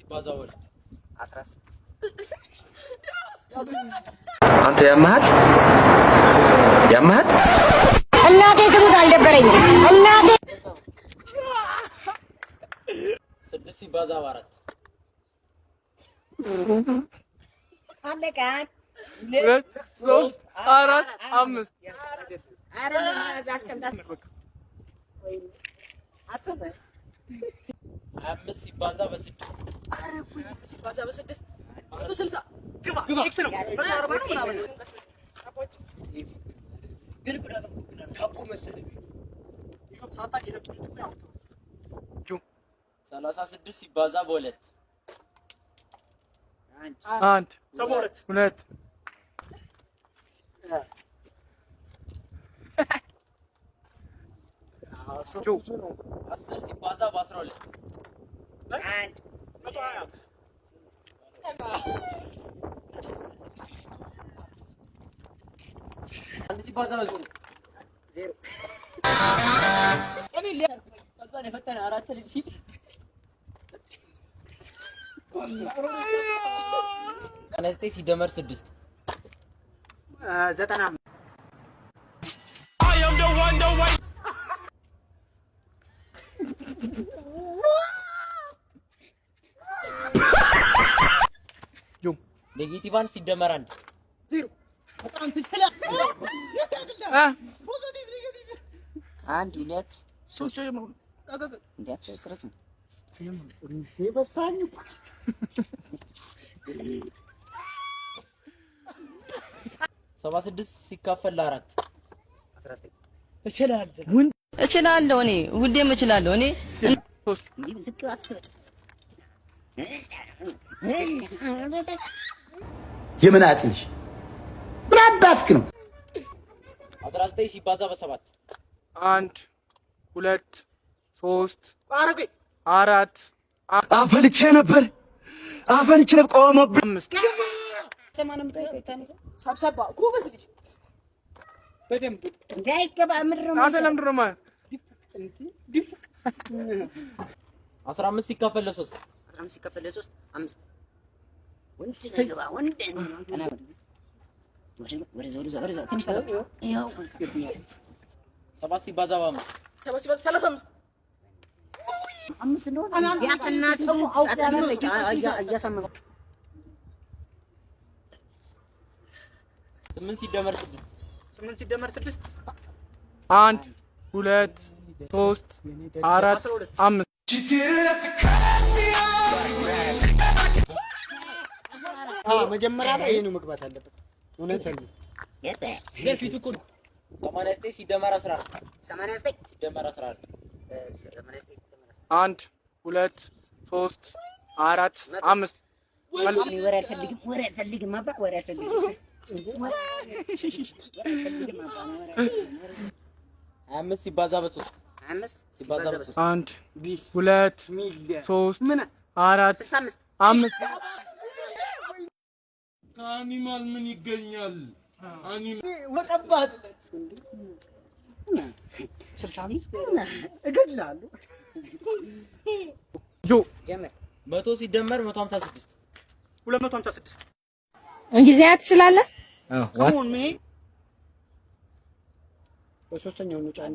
ሲባዛ ወልድ 16 አንተ ያማሃት እናቴ ትሙት አልደበረኝም። እናቴ 6 ሲባዛ በ4 አለቀ። 2 3 4 5 አረ ለማዛ አስቀምጣት አጥበ 5 ሲባዛ በ6 ሲባዛ በ6 160 ግባ ኤክስ ነው። ግን ካፖ መሰለኝ ይኸው ሳታ ይሄዱልኝ ነው። 36 ሲባዛ በ2 1 2 10 ሲባዛ በ12 አንድ 1 ሲባዛ በ0 ዜሮ እኔ ከዛን የፈተነ 4 ልጅ ሲል 9 ሲደመር 6 95 ኔጌቲቭ 1 ሲደመር 1 ዜሮ በጣም ትችላለህ። ፖዚቲቭ ኔጌቲቭ 1 2 3 እንዴት ተስረጽ ይበሳኝ 76 ሲካፈል ለ4 19 እችላለሁ እኔ ሁሌም እችላለሁ እኔ ዝቅ አትበል። የምን አጥንሽ ምን አባትክ ነው 19 ሲባዛ በ7 1 2 3 አረገ 4 አፈልቼ ነበር ቆመብኝ 5 ሰማንም ታይታነሳ ሰብሰባ ጎበዝ ልጅ በደንብ እንዳይገባ ምድር ነው። አንተ ለምንድን ነው ማለት 15 ሲካፈል ለ3 15 ሲከፈል ለ3 5 ወንድ ሲገባ ወንድ አና ወደ ትንሽ ታዲያ ይኸው 7 ሲባዛ በ5 35 5 እንደሆነ ያተናት አታነሰች እያሳመመ 8 ሲደመር 6 8 ሲደመር 6 1 2 3 4 5 መጀመሪያ ላይ ይሄ ነው መግባት አለበት። እውነትህን ነው። ግን ፊቱ እኮ 89 ሲደመር 11 89 ሲደመር 11 1 2 3 4 5 ወሬ አልፈልግም አባ ወሬ አልፈልግም 25 ሲባዛ በ3 5 ሲባዛ በ3 1 2 3 4 65 5 ከአኒማል ምን ይገኛል? ወቀባት 65 እገድላለሁ። ጆ ጀመር 100 ሲደመር 156 256 እንግሊዝኛ ትችላለህ? አሁን በሶስተኛው ነው ጫኝ